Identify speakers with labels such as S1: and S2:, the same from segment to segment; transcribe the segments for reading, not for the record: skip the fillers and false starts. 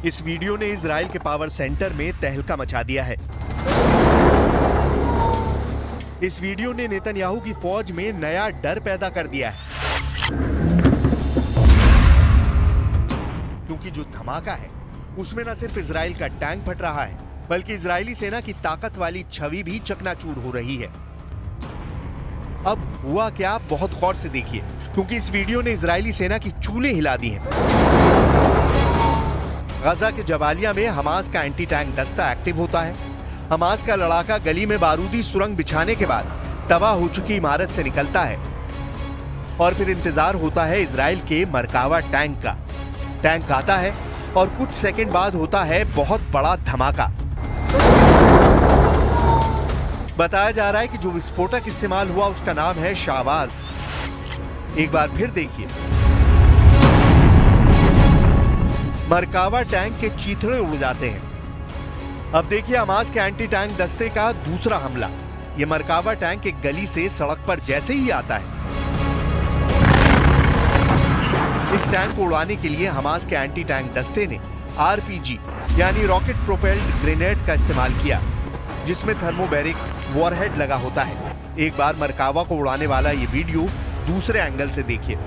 S1: इस वीडियो ने इजराइल के पावर सेंटर में तहलका मचा दिया है। इस वीडियो ने नेतन्याहू की फौज में नया डर पैदा कर दिया है, क्योंकि जो धमाका है उसमें न सिर्फ इजराइल का टैंक फट रहा है, बल्कि इजरायली सेना की ताकत वाली छवि भी चकनाचूर हो रही है। अब हुआ क्या, बहुत गौर से देखिए, क्योंकि इस वीडियो ने इजरायली सेना की चूलें हिला दी हैं। गजा के जबालिया में हमास का एंटी टैंक दस्ता एक्टिव होता है। हमास का लड़ाका गली में बारूदी सुरंग बिछाने के बाद तबाह हो चुकी इमारत से निकलता है और फिर इंतजार होता है इजराइल के मरकावा टैंक का। टैंक आता है और कुछ सेकंड बाद होता है बहुत बड़ा धमाका। बताया जा रहा है कि जो विस्फोटक इस्तेमाल हुआ उसका नाम है शाहबाज। एक बार फिर देखिए, मरकावा टैंक के चीथड़े उड़ जाते हैं। अब देखिए हमास के एंटी टैंक दस्ते का दूसरा हमला। यह मरकावा टैंक एक गली से सड़क पर जैसे ही आता है, इस टैंक को उड़ाने के लिए हमास के एंटी टैंक दस्ते ने आरपीजी यानी रॉकेट प्रोपेल्ड ग्रेनेड का इस्तेमाल किया, जिसमें थर्मोबैरिक वॉरहेड लगा होता है। एक बार मरकावा को उड़ाने वाला ये वीडियो दूसरे एंगल से देखिए।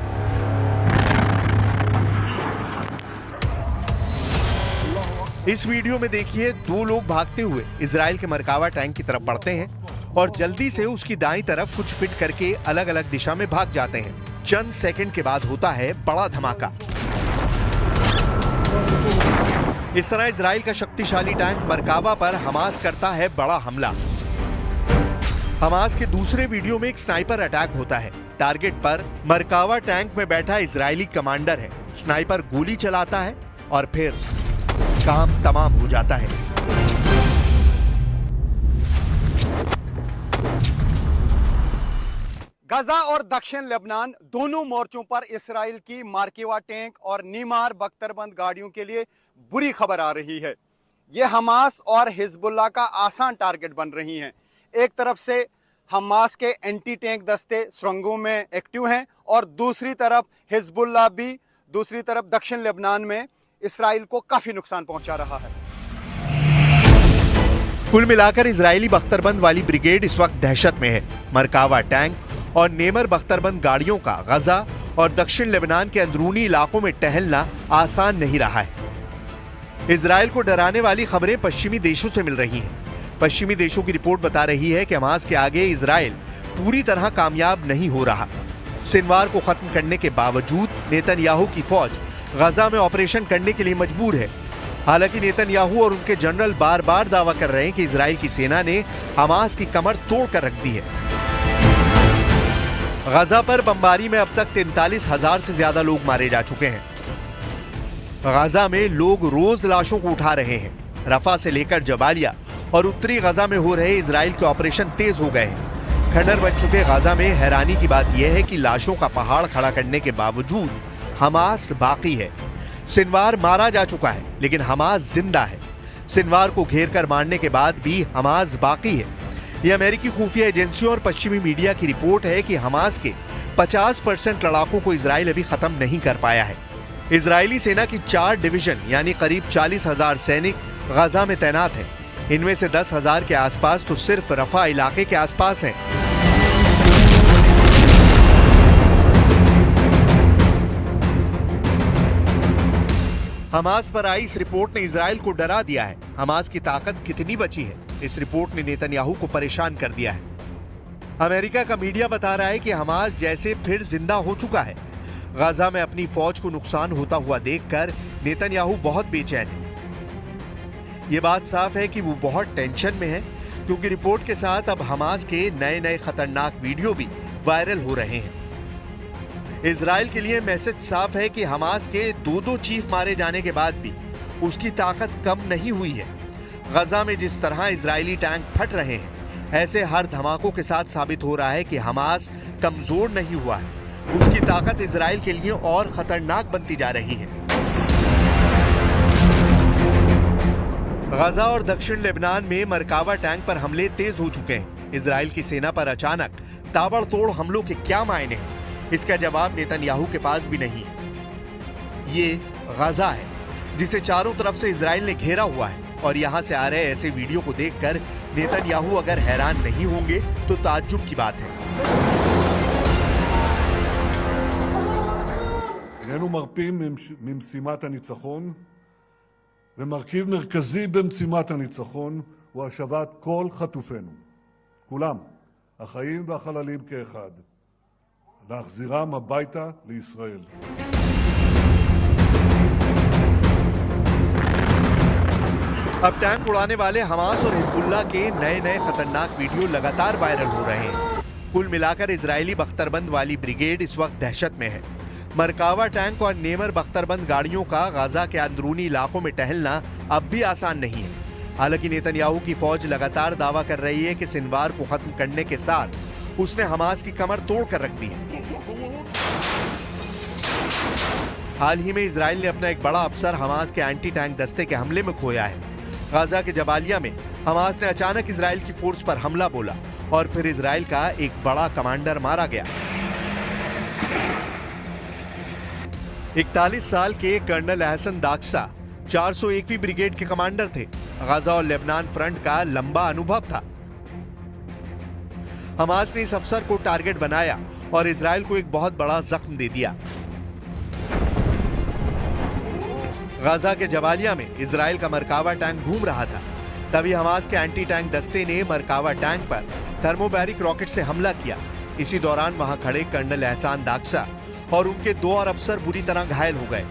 S1: इस वीडियो में देखिए दो लोग भागते हुए इजराइल के मरकावा टैंक की तरफ बढ़ते हैं और जल्दी से उसकी दाईं तरफ कुछ फिट करके अलग अलग दिशा में भाग जाते हैं। चंद सेकंड के बाद होता है बड़ा धमाका। इस तरह इजराइल का शक्तिशाली टैंक मरकावा पर हमास करता है बड़ा हमला। हमास के दूसरे वीडियो में एक स्नाइपर अटैक होता है। टारगेट पर मरकावा टैंक में बैठा इजरायली कमांडर है। स्नाइपर गोली चलाता है और फिर काम तमाम हो जाता है।
S2: गजा और दक्षिण लेबनान दोनों मोर्चों पर इसराइल की मार्केवा टैंक और नीमार बख्तरबंद गाड़ियों के लिए बुरी खबर आ रही है। ये हमास और हिजबुल्लाह का आसान टारगेट बन रही हैं। एक तरफ से हमास के एंटी टैंक दस्ते सुरंगों में एक्टिव हैं और दूसरी तरफ हिजबुल्लाह भी दूसरी तरफ दक्षिण लेबनान में इसराइल को काफी नुकसान पहुंचा रहा है।
S1: कुल मिलाकर इजरायली बख्तरबंद वाली ब्रिगेड इस वक्त दहशत में है। मरकावा टैंक और नेमर बख्तरबंद गाड़ियों का गजा और दक्षिण लेबनान के अंदरूनी इलाकों में टहलना आसान नहीं रहा है। इजराइल को डराने वाली खबरें पश्चिमी देशों से मिल रही हैं। पश्चिमी देशों की रिपोर्ट बता रही है कि हमास के आगे इजराइल पूरी तरह कामयाब नहीं हो रहा। सिनवार को खत्म करने के बावजूद नेतन्याहू की फौज गजा में ऑपरेशन करने के लिए मजबूर है। हालांकि नेतन्याहू और उनके जनरल बार बार दावा कर रहे हैं कि इजराइल की सेना ने हमास की कमर तोड़ कर रख दी है। गजा पर बमबारी में अब तक 43,000 से ज्यादा लोग मारे जा चुके हैं। गजा में लोग रोज लाशों को उठा रहे हैं। रफा से लेकर जबालिया और उत्तरी गजा में हो रहे इजराइल के ऑपरेशन तेज हो गए हैं। खंडर बन चुके गजा में हैरानी की बात यह है कि लाशों का पहाड़ खड़ा करने के बावजूद हमास बाकी है। सिनवार मारा जा चुका है, लेकिन हमास जिंदा है। सिनवार को घेर कर मारने के बाद भी हमास बाकी है। यह अमेरिकी खुफिया एजेंसियों और पश्चिमी मीडिया की रिपोर्ट है कि हमास के 50% लड़ाकों को इजराइल अभी खत्म नहीं कर पाया है। इजरायली सेना की 4 डिवीजन यानी करीब 40,000 सैनिक गजा में तैनात हैं। इनमें से 10,000 के आसपास तो सिर्फ रफा इलाके के आसपास हैं। हमास पर आई इस रिपोर्ट ने इजराइल को डरा दिया है। हमास की ताकत कितनी बची है, इस रिपोर्ट ने नेतन्याहू को परेशान कर दिया है। अमेरिका का मीडिया बता रहा है कि हमास जैसे फिर जिंदा हो चुका है। गजा में अपनी फौज को नुकसान होता हुआ देखकर नेतन्याहू बहुत बेचैन है। यह बात साफ है कि वो बहुत टेंशन में है, क्योंकि रिपोर्ट के साथ अब हमास के नए नए खतरनाक वीडियो भी वायरल हो रहे हैं। इजराइल के लिए मैसेज साफ है कि हमास के 2 चीफ मारे जाने के बाद भी उसकी ताकत कम नहीं हुई है। गजा में जिस तरह इजरायली टैंक फट रहे हैं, ऐसे हर धमाकों के साथ साबित हो रहा है कि हमास कमजोर नहीं हुआ है। उसकी ताकत इजराइल के लिए और खतरनाक बनती जा रही है। गजा और दक्षिण लेबनान में मरकावा टैंक पर हमले तेज हो चुके हैं। इजराइल की सेना पर अचानक ताबड़तोड़ हमलों के क्या मायने हैं, इसका जवाब नेतन्याहू के पास भी नहीं है। ये गजा है। जिसे चारों तरफ से इजराइल ने घेरा हुआ है। और यहाँ से आ रहे ऐसे वीडियो को देखकर नेतन्याहू अगर हैरान नहीं होंगे तो ताज्जुब की बात है।
S3: איננו מרפים ממשימת הניצחון, ומרכיב מרכזי במשימת הניצחון הוא השבת כל חטופינו, כולם, החיים והחללים כאחד, להחזירם הביתה לישראל.
S1: अब टैंक उड़ाने वाले हमास और हिजबुल्लाह के नए खतरनाक वीडियो लगातार वायरल हो रहे हैं। कुल मिलाकर इजरायली बख्तरबंद वाली ब्रिगेड इस वक्त दहशत में है। मरकावा टैंक और नेमर बख्तरबंद गाड़ियों का गाजा के अंदरूनी इलाकों में टहलना अब भी आसान नहीं है। हालांकि नेतन्याहू की फौज लगातार दावा कर रही है कि सिनवार को खत्म करने के साथ उसने हमास की कमर तोड़ कर रख दी है। हाल ही में इजराइल ने अपना एक बड़ा अफसर हमास के एंटी टैंक दस्ते के हमले में खोया है। गाजा के जबालिया में हमास ने अचानक इजराइल की फोर्स पर हमला बोला और फिर इजराइल का एक बड़ा कमांडर मारा गया। 41 साल के कर्नल एहसन दाक्सा 401वीं ब्रिगेड के कमांडर थे। गाजा और लेबनान फ्रंट का लंबा अनुभव था। हमास ने इस अफसर को टारगेट बनाया और इजराइल को एक बहुत बड़ा जख्म दे दिया। गाजा के जबालिया में इजराइल का मरकावा टैंक घूम रहा था। तभी हमास के एंटी टैंक दस्ते ने मरकावा टैंक पर थर्मोबैरिक रॉकेट से हमला किया। इसी दौरान वहां खड़े कर्नल एहसान दाक्सा और उनके 2 और अफसर बुरी तरह घायल हो गए।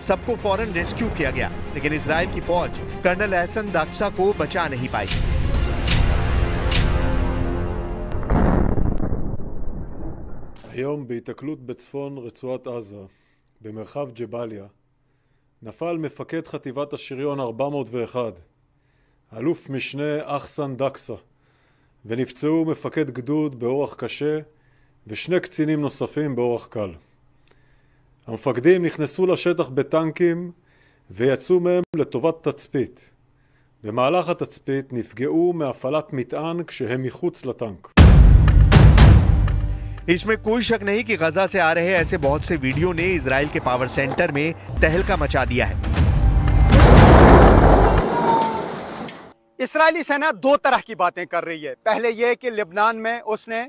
S1: सबको फौरन रेस्क्यू किया गया, लेकिन इजराइल की फौज कर्नल एहसन दाक्सा को बचा नहीं पाई।
S4: היום בהיתקלות בצפון רצועת עזה, במרחב ג'באליה, נפל מפקד חטיבת השריון 401, אלוף משנה אחסן דקסה, ונפצעו מפקד גדוד באורח קשה ושני קצינים נוספים באורח קל. המפקדים נכנסו לשטח בטנקים ויצאו מהם לטובת תצפית. במהלך התצפית נפגעו מהפעלת מטען כשהם מחוץ לטנק.
S1: इसमें कोई शक नहीं कि गजा से आ रहे ऐसे बहुत से वीडियो ने इजराइल के पावर सेंटर में तहलका मचा दिया है।
S2: इस्राएली सेना 2 तरह की बातें कर रही है। पहले यह कि लेबनान में उसने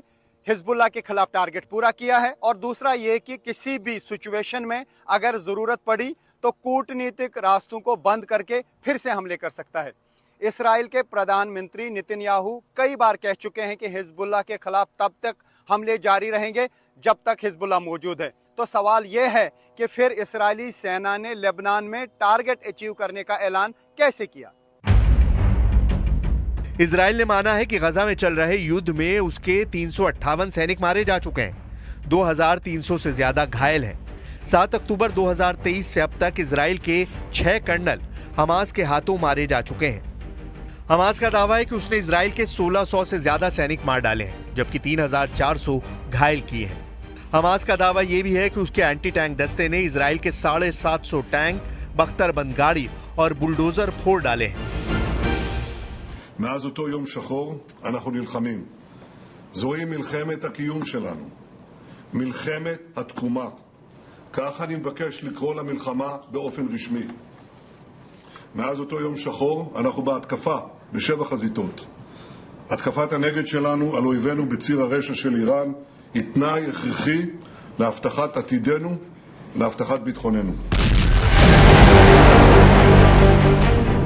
S2: हिजबुल्लाह के खिलाफ टारगेट पूरा किया है, और दूसरा ये कि किसी भी सिचुएशन में अगर जरूरत पड़ी तो कूटनीतिक रास्तों को बंद करके फिर से हमले कर सकता है। इस्राएल के प्रधानमंत्री नेतन्याहू कई बार कह चुके हैं कि हिजबुल्लाह के खिलाफ तब तक हमले जारी रहेंगे जब तक हिजबुल्लाह मौजूद है। तो सवाल यह है कि फिर इस्राएली सेना ने लेबनान में टारगेट अचीव करने का ऐलान कैसे किया?
S1: इजराइल ने माना है कि गजा में चल रहे युद्ध में उसके 358 सैनिक मारे जा चुके हैं। 2300 से ज्यादा घायल हैं। 7 अक्टूबर 2023 से अब तक इजराइल के 6 कर्नल हमास के हाथों मारे जा चुके हैं। हमास का दावा है कि उसने इजराइल के 1600 से ज्यादा सैनिक मार डाले हैं, जबकि 3400 घायल किए हैं। हमास का दावा यह भी है कि उसके एंटी टैंक दस्ते ने इजराइल के 750 टैंक, बख्तरबंद गाड़ी और बुलडोजर फोड़ डाले हैं।
S3: מאז אותו יום שחור אנחנו נלחמים. זוהי מלחמת הקיום שלנו. מלחמת התקומה. כך אני מבקש לקרוא למלחמה באופן רשמי. מאז אותו יום שחור אנחנו בהתקפה ב7 חזיתות. התקפת הנגד שלנו על אויבינו בציר הרשע של איראן היא תנאי הכרחי להבטחת עתידנו, להבטחת ביטחוננו.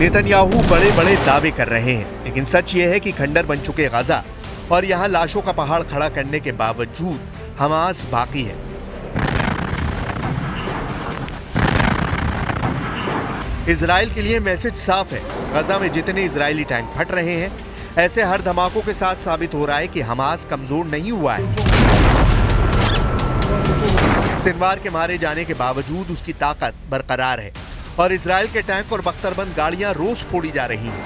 S1: नेतन्याहू बड़े बड़े दावे कर रहे हैं, लेकिन सच ये है कि खंडर बन चुके गाजा और यहां लाशों का पहाड़ खड़ा करने के बावजूद हमास बाकी है। इजराइल के लिए मैसेज साफ है। गजा में जितने इजरायली टैंक फट रहे हैं, ऐसे हर धमाकों के साथ साबित हो रहा है कि हमास कमजोर नहीं हुआ है। सिनवार के मारे जाने के बावजूद उसकी ताकत बरकरार है और इजराइल के टैंक और बख्तरबंद गाड़ियां रोज फोड़ी जा रही हैं।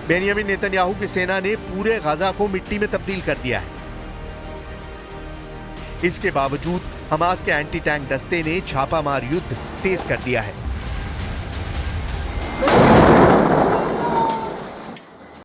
S1: बेंयामिन नेतन्याहू की सेना ने पूरे गाजा को मिट्टी में तब्दील कर दिया है। इसके बावजूद हमास के एंटी टैंक दस्ते ने छापामार युद्ध तेज कर दिया है।